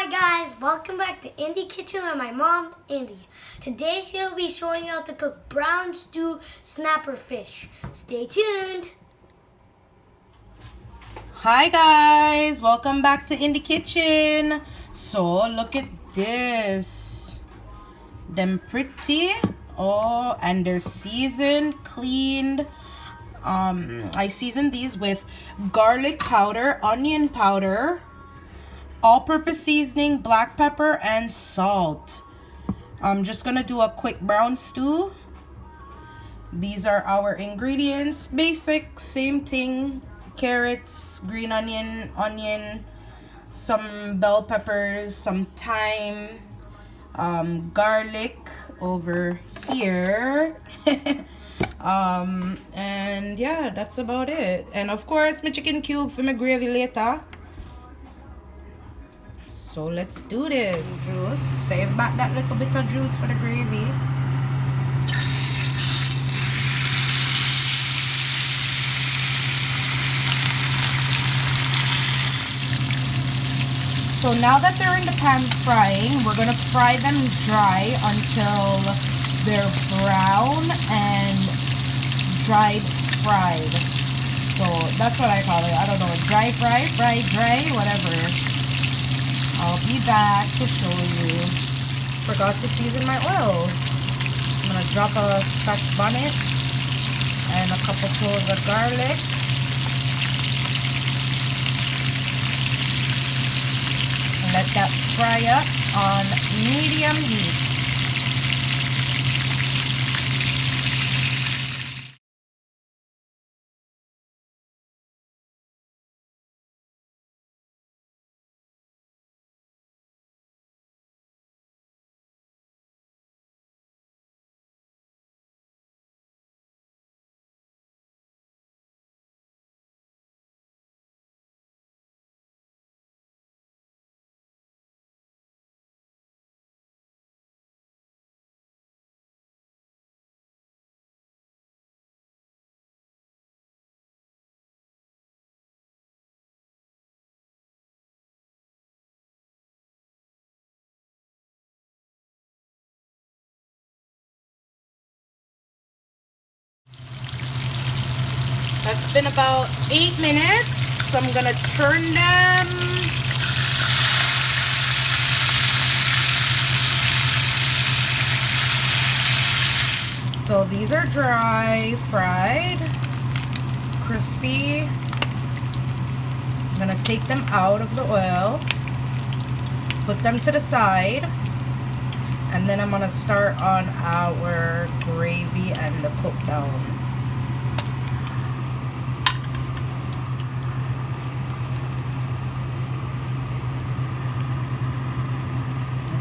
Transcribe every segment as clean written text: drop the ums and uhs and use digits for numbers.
Hi guys, welcome back to Indie Kitchen with my mom, Indy. Today she'll be showing you how to cook brown stew snapper fish. Stay tuned. Hi guys, welcome back to Indie Kitchen. So look at this. Them pretty. Oh, and they're seasoned, cleaned. I seasoned these with garlic powder, onion powder, all-purpose seasoning, black pepper, and salt. I'm just gonna do a quick brown stew. These are our ingredients. Basic, same thing. Carrots, green onion, some bell peppers, some thyme, garlic over here. And yeah, that's about it. And of course, my chicken cube for my gravy later. So let's do this. Juice. Save back that little bit of juice for the gravy. So now that they're in the pan frying, we're gonna fry them dry until they're brown and dried fried. So that's what I call it. I don't know, dry fry, fried dry, whatever. I'll be back to show you. Forgot to season my oil. I'm gonna drop a Scotch bonnet and a couple cloves of garlic. And let that fry up on medium heat. That's been about 8 minutes. So I'm gonna turn them. So these are dry fried, crispy. I'm gonna take them out of the oil, put them to the side, and then I'm gonna start on our gravy and the cook down.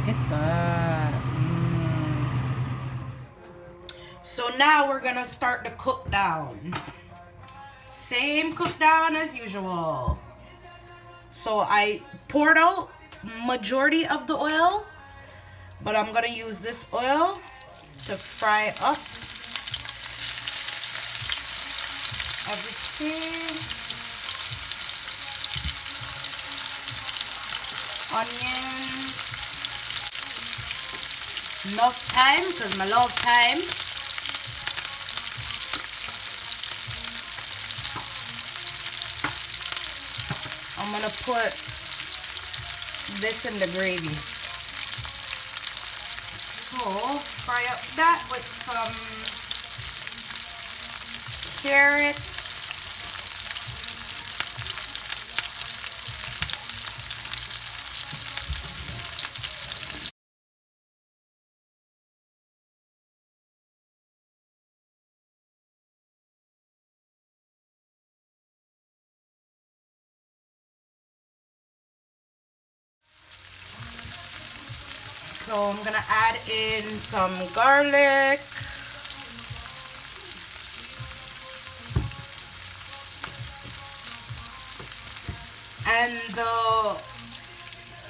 Look at that. So now we're gonna start the cook down. Same cook down as usual. So I poured out majority of the oil, but I'm gonna use this oil to fry up everything. Onions. Enough thyme, because I love thyme. I'm gonna put this in the gravy. So fry up that with some carrots. So I'm gonna add in some garlic. And the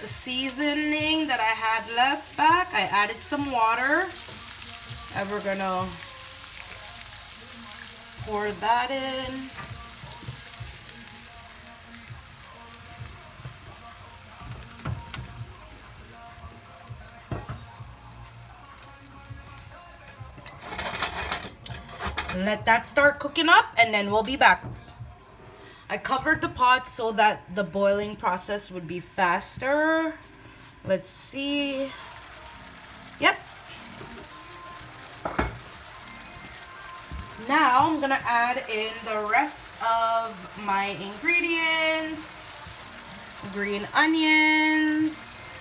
seasoning that I had left back, I added some water. And we're gonna pour that in. Let that start cooking up and then we'll be back. I covered the pot so that the boiling process would be faster. Let's see. Yep. Now I'm gonna add in the rest of my ingredients. Green onions,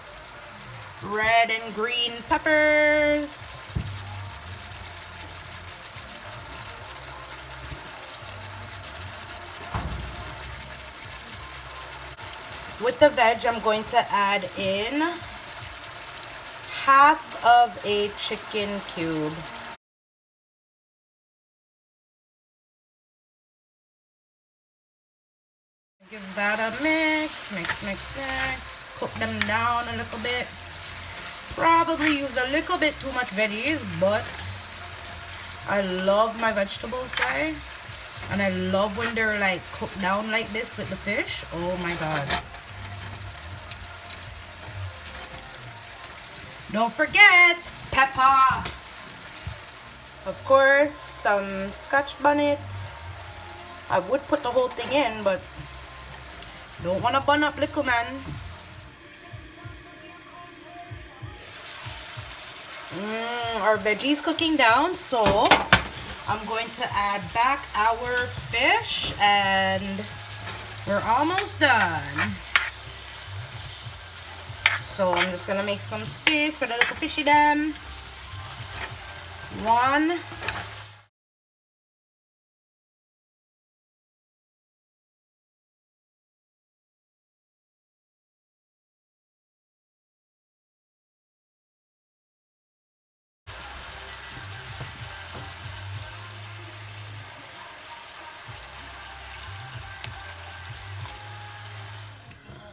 red and green peppers, with the veg, I'm going to add in half of a chicken cube. Give that a mix. Cook them down a little bit. Probably use a little bit too much veggies, but I love my vegetables, guys. And I love when they're like cooked down like this with the fish. Oh my god. Don't forget pepper. Of course, some Scotch bonnet. I would put the whole thing in, but don't want to bun up little man. Our veggies cooking down, so I'm going to add back our fish and we're almost done. So I'm just gonna make some space for the little fishy them. One.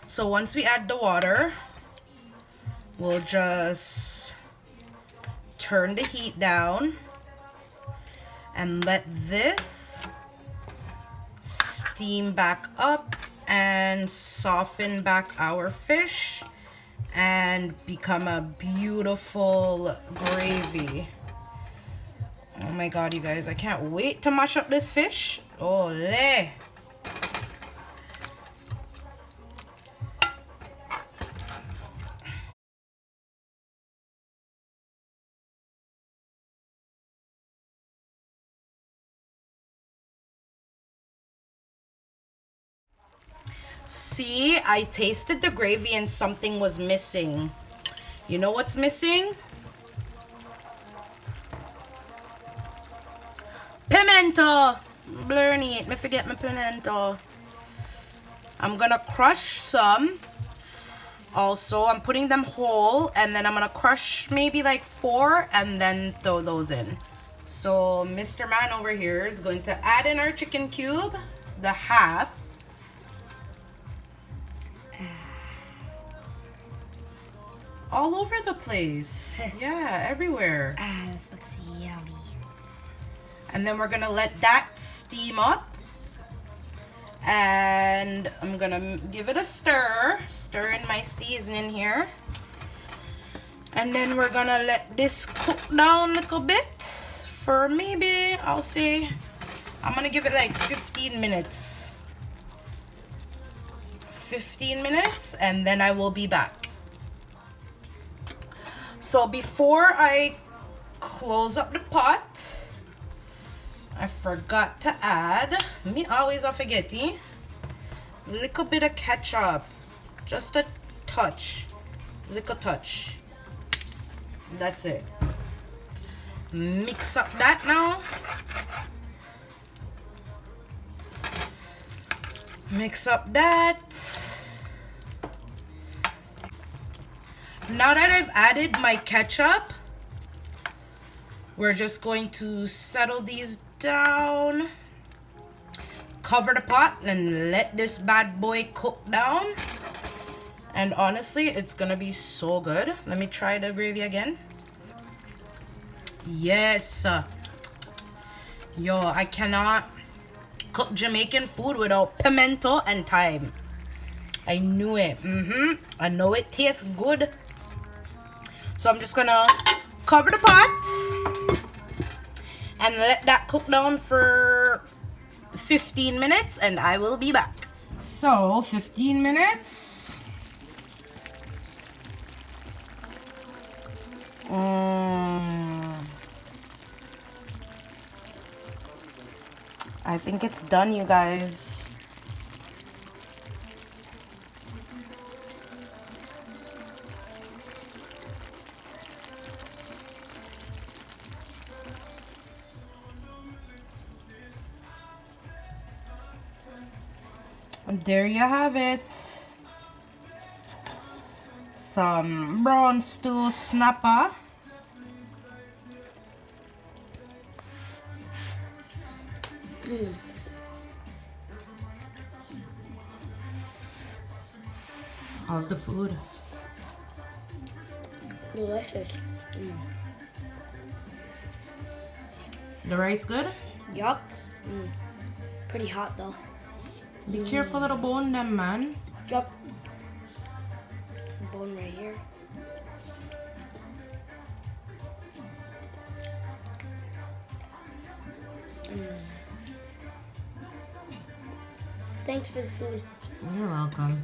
So once we add the water, we'll just turn the heat down and let this steam back up and soften back our fish and become a beautiful gravy. Oh my god, you guys, I can't wait to mash up this fish. Ole! See, I tasted the gravy and something was missing. You know what's missing? Pimento! Blurny it, me forget my pimento. I'm gonna crush some. Also, I'm putting them whole and then I'm gonna crush maybe like 4 and then throw those in. So Mr. Man over here is going to add in our chicken cube, the half. All over the place. Yeah, everywhere. Ah, this looks yummy. And then we're gonna let that steam up. And I'm gonna give it a stir. Stir in my seasoning here. And then we're gonna let this cook down a little bit for maybe, I'll say, I'm gonna give it like 15 minutes. 15 minutes and then I will be back. So before I close up the pot, I forgot to add, me always I forget, a little bit of ketchup, just a touch, little touch. That's it. Mix up that now. Mix up that. Now that I've added my ketchup, we're just going to settle these down. Cover the pot and let this bad boy cook down. And honestly, it's gonna be so good. Let me try the gravy again. Yes. Yo, I cannot cook Jamaican food without pimento and thyme. I knew it. I know it tastes good. So I'm just gonna cover the pot and let that cook down for 15 minutes and I will be back. So 15 minutes. I think it's done, you guys. And there you have it. Some brown stew snapper. How's the food? Delicious. The rice good? Yup. Pretty hot though. Be careful of the bone them, man. Yup. Bone right here. Thanks for the food. You're welcome.